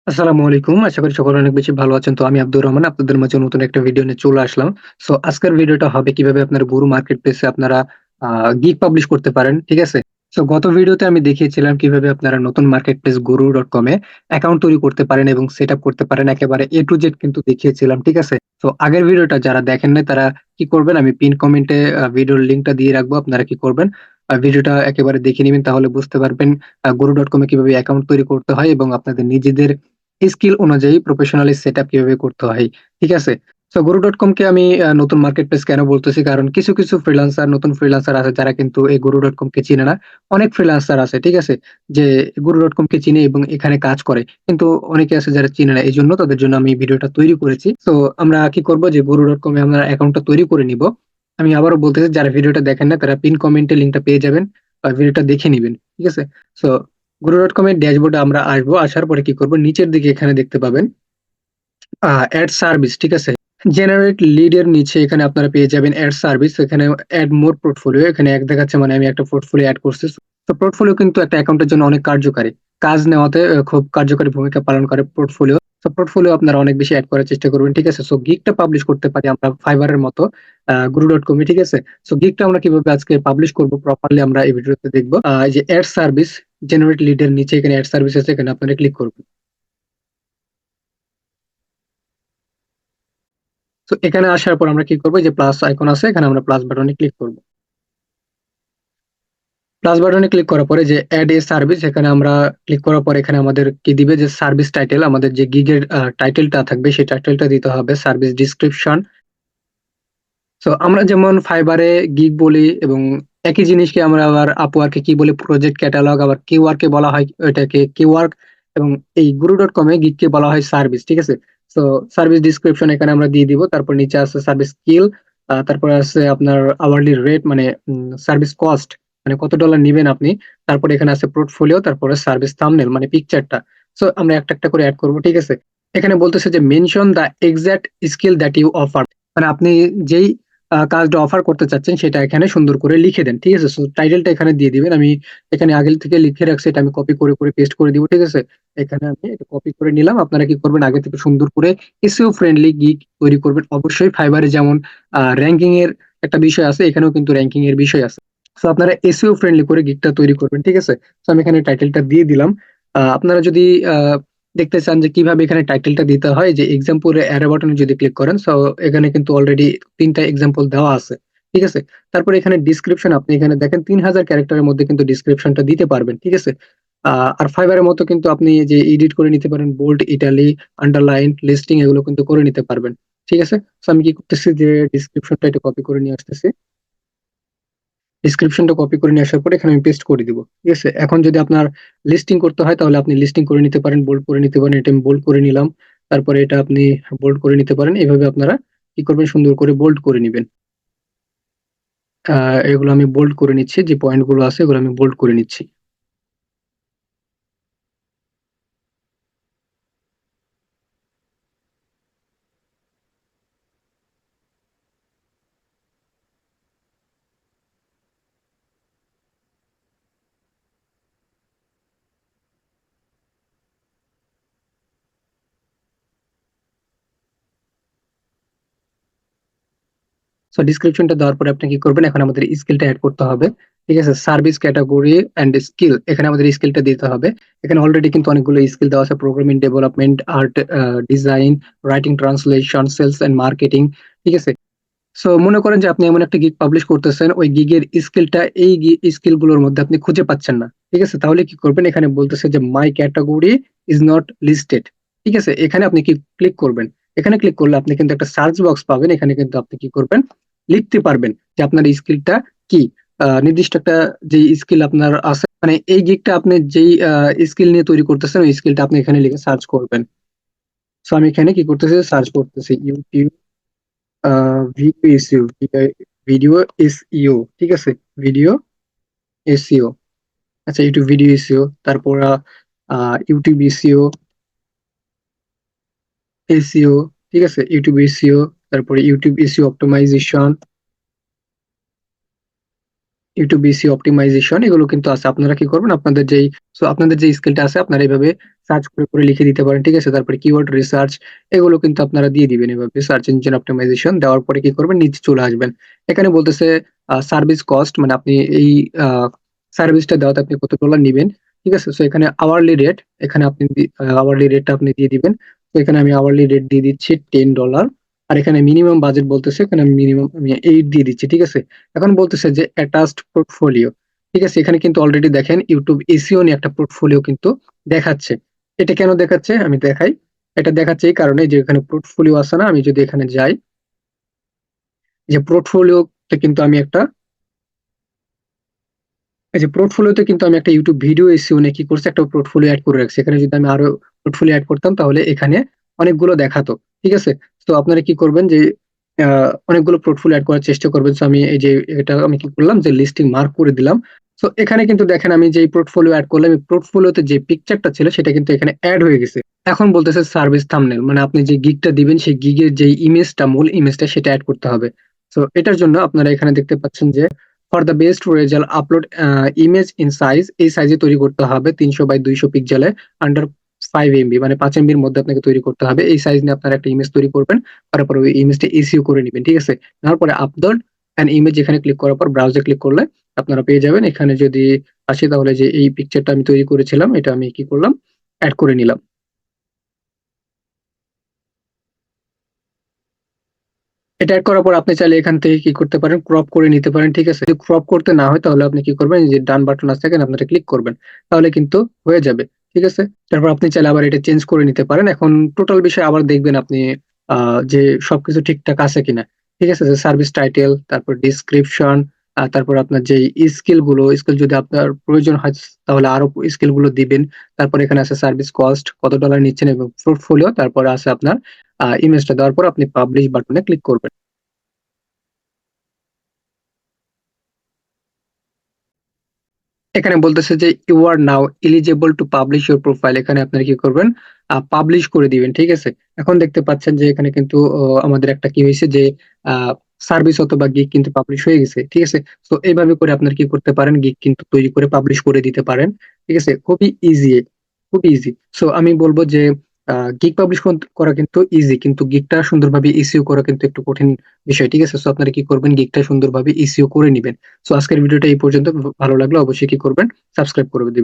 আসসালামু আলাইকুম। আশা করি সকলে অনেক বেশি ভালো আছেন। তো আমি আব্দুর রহমান আপনাদের মাঝে নতুন একটা ভিডিও নিয়ে চলে আসলাম। সো আজকের ভিডিওটা হবে কিভাবে আপনার গুরু মার্কেট প্লেসে আপনারা গিগ পাবলিশ করতে পারেন। ঠিক আছে? সো গত ভিডিওতে আমি দেখিয়েছিলাম কিভাবে আপনারা নতুন মার্কেট প্লেস guru.com এ অ্যাকাউন্ট তৈরি করতে পারেন এবং সেট আপ করতে পারেন একেবারে এ টু জেড কিন্তু দেখিয়েছিলাম। ঠিক আছে? তো আগের ভিডিওটা যারা দেখেন নাই তারা কি করবেন, আমি পিন কমেন্টে ভিডিওর লিঙ্কটা দিয়ে রাখবো। আপনারা কি করবেন, ভিডিওটা একেবারে দেখে নিবেন, তাহলে বুঝতে পারবেন guru.com এ কিভাবে অ্যাকাউন্ট তৈরি করতে হয় এবং আপনাদের নিজেদের স্কিল অনুযায়ী প্রফেশনালি সেট আপ কিভাবে করতে হয়। ঠিক আছে? তো গরু.কম কে আমি নতুন মার্কেট প্লেস কেন বলতেছি, কারণ কিছু কিছু ফ্রিল্যান্সার, নতুন ফ্রিল্যান্সার আছে যারা কিন্তু এই গরু.কম কে চিনে না। অনেক ফ্রিল্যান্সার আছে, ঠিক আছে, যে গরু.কম কে চিনে এবং এখানে কাজ করে, কিন্তু অনেকে আছে যারা চিনে না। এই জন্য তাদের জন্য আমি ভিডিওটা তৈরি করেছি। তো আমরা কি করব, যে গরু.কম এ আমরা অ্যাকাউন্টটা তৈরি করে নিব। আমি আবারও বলতেছি, যারা ভিডিওটা দেখেন না তারা পিন কমেন্টে লিঙ্কটা পেয়ে যাবেন, ভিডিওটা দেখে নিবেন। ঠিক আছে? তো guru.com এর ড্যাশবোর্ডে আমরা আসবো, আসার পরে কি করব, নিচের দিকে এখানে দেখতে পাবেন অ্যাড সার্ভিস। ঠিক আছে? জেনারেট লিড এর নিচে এখানে আপনারা পেয়ে যাবেন অ্যাড সার্ভিস। এখানে অ্যাড মোর পোর্টফোলিও, এখানে এক দেখাচ্ছে, মানে আমি একটা পোর্টফোলিও অ্যাড করছি। তো পোর্টফোলিও কিন্তু একটা অ্যাকাউন্টের জন্য অনেক কার্যকারী, কাজ নেওয়াতে খুব কার্যকরী ভূমিকা পালন করে পোর্টফোলিও। তো পোর্টফোলিও আপনারা অনেক বেশি অ্যাড করার চেষ্টা করবেন। ঠিক আছে? সো গিগটা পাবলিশ করতে পারি আমরা ফাইবারের মতো guru.com এ। ঠিক আছে? সো গিগটা আমরা কিভাবে আজকে পাবলিশ করব প্রপারলি আমরা এই ভিডিওতে দেখবো। এই যে অ্যাড সার্ভিস, জেনারেট লিড এর নিচে এখানে অ্যাড সার্ভিস আছে, এখানে আপনারা ক্লিক করবেন। তো এখানে আসার পর আমরা কি করবো, যে প্লাস আইকন আছে, এখানে আমরা প্লাস বাটনে ক্লিক করব। প্লাস বাটনে ক্লিক করার পরে যে অ্যাড এ সার্ভিস, এখানে আমরা ক্লিক করার পর এখানে আমাদের কি দিবে, যে সার্ভিস টাইটেল, আমাদের যে গিগের টাইটেলটা থাকবে সেই টাইটেলটা দিতে হবে, সার্ভিস ডিসক্রিপশন। তো আমরা যেমন ফাইবারে গিগ বলি, এবং একই জিনিসকে আমরা আবার আপওয়ার্কে কি বলি, প্রজেক্ট ক্যাটালগ, আবার কিওয়ার্কে বলা হয় ওইটাকে কিওয়ার্ক, এবং এই গুরু.কম এ গিগকে বলা হয় সার্ভিস। ঠিক আছে? তো সার্ভিস ডিসক্রিপশন এখানে আমরা দিয়ে দিব, তারপর নিচে আছে সার্ভিস স্কিল, তারপর আছে আপনার আওয়ারলি রেট, মানে সার্ভিস কস্ট, মানে কত ডলার নিবেন আপনি। তারপর এখানে আছে পোর্টফোলিও, তারপরে সার্ভিস থাম্বনেল মানে পিকচারটা। সো আমরা একটা একটা করে অ্যাড করব। ঠিক আছে? এখানে বলতেছে যে mention the exact skill that you offer, মানে আপনি যেই কাজটা অফার করতে চাচ্ছেন সেটা এখানে সুন্দর করে লিখে দেন। ঠিক আছে? টাইটেলটা এখানে দিয়ে দিবেন। আমি এখানে আগে থেকে লিখে রাখছি, এটা আমি কপি করে করে পেস্ট করে দিব। ঠিক আছে? এখানে আমি এটা কপি করে নিলাম। আপনারা কি করবেন, আগে থেকে সুন্দর করে এসইও ফ্রেন্ডলি গিগ তৈরি করবেন। অবশ্যই ফাইবারে যেমন র্যাঙ্কিং এর একটা বিষয় আছে, এখানেও কিন্তু র্যাঙ্কিং এর বিষয় আছে। তো আপনারা এসইও ফ্রেন্ডলি করে গিগটা তৈরি করবেন। ঠিক আছে? তো আমি এখানে টাইটেলটা দিয়ে দিলাম। আপনারা যদি আহ, দেখতে চান যে কিভাবে এখানে টাইটেলটা দিতে হয়, যে এক্সাম্পল অ্যারো বাটনে যদি ক্লিক করেন, তো এখানে কিন্তু অলরেডি তিনটা এক্সাম্পল দেওয়া আছে। ঠিক আছে? তারপর এখানে ডিসক্রিপশন, আপনি এখানে দেখেন 3000 ক্যারেক্টারের মধ্যে কিন্তু ডিসক্রিপশনটা দিতে পারবেন। ঠিক আছে? আর ফাইবারের মতো কিন্তু আপনি যে এডিট করে নিতে পারেন, বোল্ড, ইটালি, আন্ডারলাইন, লিস্টিং, এগুলো কিন্তু করে নিতে পারবেন। ঠিক আছে? তো আমি কি করতেছি, যে ডিসক্রিপশনটা এটা কপি করে নিয়ে আসতেছি। ডিসক্রিপশনটা কপি করে নিয়ে আসার পরে এখানে আমি পেস্ট করে দিব। ঠিক আছে? এখন যদি আপনার লিস্টিং করতে হয় তাহলে আপনি লিস্টিং করে নিতে পারেন, বোল্ড করে নিতে পারেন। এটা আমি বোল্ড করে নিলাম। তারপরে এটা আপনি বোল্ড করে নিতে পারেন। এভাবে আপনারা কি করবেন, সুন্দর করে বোল্ড করে নিবেন। এগুলো আমি বোল্ড করে নিচ্ছি, যে পয়েন্ট গুলো আছে এগুলো আমি বোল্ড করে নিচ্ছি। সো ডিসক্রিপশনটা দেওয়ার পরে আপনি কি করবেন, এখন আমাদের স্কিলটা অ্যাড করতে হবে। ঠিক আছে? সার্ভিস ক্যাটাগরি এন্ড স্কিল, এখানে আমাদের স্কিলটা দিতে হবে। এখানে অলরেডি কিন্তু অনেকগুলো স্কিল দেওয়া আছে, programming, development, art, design, writing, translation, sales and marketing. ঠিক আছে? সো মনে করেন যে আপনি এমন একটা গিগ পাবলিশ করতেছেন, ওই গিগের স্কিলটা এই স্কিল গুলোর মধ্যে আপনি খুঁজে পাচ্ছেন না। ঠিক আছে? তাহলে কি করবেন, এখানে বলতেছে যে মাই ক্যাটাগরি ইজ নট লিস্টেড। ঠিক আছে? এখানে আপনি কি ক্লিক করবেন, এখানে ক্লিক করলে আপনি কিন্তু একটা সার্চ বক্স পাবেন। এখানে কিন্তু আপনি কি করবেন, লিখতে পারবেন যে আপনার স্কিলটা কি। নির্দিষ্ট একটা যে স্কিল আপনার আছে, মানে এই গিগটা আপনি যেই স্কিল নিয়ে তৈরি করতেছেন, ওই স্কিলটা আপনি এখানে লিখে সার্চ করবেন। সো আমি এখানে কি করতেছি, সার্চ করতেছি YouTube video SEO, video SEO. ঠিক আছে? Video SEO. আচ্ছা, ইউটিউব ভিডিও এসইও, তারপর ইউটিউব এসইও, এসইও। ঠিক আছে? ইউটিউব এসইও, তারপরে YouTube SEO optimization, YouTube BC optimization এগুলো কিন্তু আছে। আপনারা কি করবেন, আপনাদের যে স্কিলটা আছে আপনারা এইভাবে সার্চ করে করে লিখে দিতে পারেন, ঠিক আছে। তারপরে কিওয়ার্ড রিসার্চ এগুলো কিন্তু আপনারা দিয়ে দিবেন। এভাবে সার্চ ইঞ্জিন অপটিমাইজেশন দেওয়ার পরে কি করবেন, নিচে চলে আসবেন। এখানে বলতেছে সার্ভিস কস্ট, মানে আপনি এই সার্ভিসটা দেওয়াতে আপনি কত ডলার নিবেন, ঠিক আছে। তো এখানে আওয়ারলি রেট, এখানে আপনি আওয়ারলি রেটটা আপনি দিয়ে দিবেন। তো এখানে আমি আওয়ারলি রেট দিয়ে দিচ্ছি $10। আর এখানে মিনিমাম বাজেট বলতেছে, এখানে আমি মিনিমাম আমি 8 দিয়ে দিচ্ছি, ঠিক আছে। এখন বলতেছে যে অ্যাটাচড পোর্টফোলিও, ঠিক আছে। এখানে কিন্তু অলরেডি দেখেন ইউটিউব এসিও নিয়ে একটা পোর্টফোলিও কিন্তু দেখাচ্ছে। এটা কেন দেখাচ্ছে আমি দেখাই। এটা দেখাচ্ছে এই কারণে যে এখানে পোর্টফোলিও আছে না, আমি যদি এখানে যাই, যে পোর্টফোলিওতে কিন্তু আমি একটা এই যে পোর্টফোলিওতে কিন্তু আমি একটা ইউটিউব ভিডিও এসিও নিয়ে কি করছি, একটা পোর্টফোলিও অ্যাড করে রাখছি। এখানে যদি আমি আরো পোর্টফোলিও অ্যাড করতাম তাহলে এখানে অনেকগুলো দেখাতো, ঠিক আছে। তো আপনারা কি করবেন যে অনেকগুলো পোর্টফোলিও অ্যাড করার চেষ্টা করবেন। তো আমি এই যে এটা আমি কি করলাম যে লিস্টিং মার্ক করে দিলাম। তো এখানে কিন্তু দেখেন আমি যে পোর্টফোলিও অ্যাড করলাম, এই পোর্টফোলিওতে যে পিকচারটা ছিল সেটা কিন্তু এখানে অ্যাড হয়ে গেছে। এখন বলতেছে সার্ভিস থাম্বনেল, মানে আপনি যে গিগটা দিবেন সেই গিগের যে ইমেজটা, মূল ইমেজটা সেটা অ্যাড করতে হবে। তো এটার জন্য আপনারা এখানে দেখতে পাচ্ছেন যে for the best result upload image in size, এই সাইজে তৈরি করতে হবে 300 বাই 200 পিক্সেলে, আন্ডার 5 MB, মানে 5 MB মধ্যে আপনাকে তৈরি করতে হবে। এই সাইজ নিয়ে আপনারা একটা ইমেজ তৈরি করবেন, তারপর ওই ইমেজটা এসইও করে নেবেন, ঠিক আছে। তারপরে আপলোড অ্যান ইমেজ, এখানে ক্লিক করার পর ব্রাউজে ক্লিক করলে আপনারা পেয়ে যাবেন। এখানে যদি আসি তাহলে যে এই পিকচারটা আমি তৈরি করেছিলাম এটা আমি কি করলাম, অ্যাড করে নিলাম। এটা অ্যাড করার পর আপনি চাইলে এখান থেকে কি করতে পারেন, ক্রপ করে নিতে পারেন, ঠিক আছে। যদি ক্রপ করতে না হয় তাহলে আপনি কি করবেন, এই যে ডান বাটন আছে এখানে আপনারা ক্লিক করবেন, তাহলে কিন্তু হয়ে যাবে, ঠিক আছে। তারপর আপনি চাইলে আবার এটা চেঞ্জ করে নিতে পারেন। এখন টোটাল বিষয় আবার দেখবেন আপনি যে সবকিছু ঠিকঠাক আছে কিনা, ঠিক আছে। যে সার্ভিস টাইটেল, তারপর ডিসক্রিপশন, তারপর আপনার যে স্কিল যদি আপনার প্রয়োজন হয় তাহলে আরো স্কিল গুলো দিবেন। তারপর এখানে আছে সার্ভিস কস্ট, কত ডলার নিচ্ছেন, এবং পোর্টফোলিও, তারপর আছে আপনার ইমেজটা দেওয়ার পর আপনি পাবলিশ বাটনে ক্লিক করবেন। এখানে বলতেছে যে you are now eligible to publish your profile, এখানে আপনারা কি করবেন, পাবলিশ করে দিবেন, ঠিক আছে। এখন দেখতে পাচ্ছেন যে এখানে কিন্তু আমাদের একটা কি হয়েছে যে সার্ভিস অথবা গিগ কিন্তু পাবলিশ হয়ে গেছে, ঠিক আছে। তো এইভাবে করে আপনার কি করতে পারেন, গিগ কিন্তু তৈরি করে পাবলিশ করে দিতে পারেন, ঠিক আছে। খুবই ইজি, খুবই ইজি। সো আমি বলবো যে গিগ পাবলিশ করা কিন্তু ইজি, কিন্তু গিগটা সুন্দরভাবে ইসিও করা কিন্তু একটু কঠিন বিষয়, ঠিক আছে। সো আপনারা কি করবেন, গিগটা সুন্দরভাবে ইসিও করে নিবেন। সো আজকের ভিডিওটা এই পর্যন্ত। ভালো লাগলে অবশ্যই কি করবেন, সাবস্ক্রাইব করে দিবেন।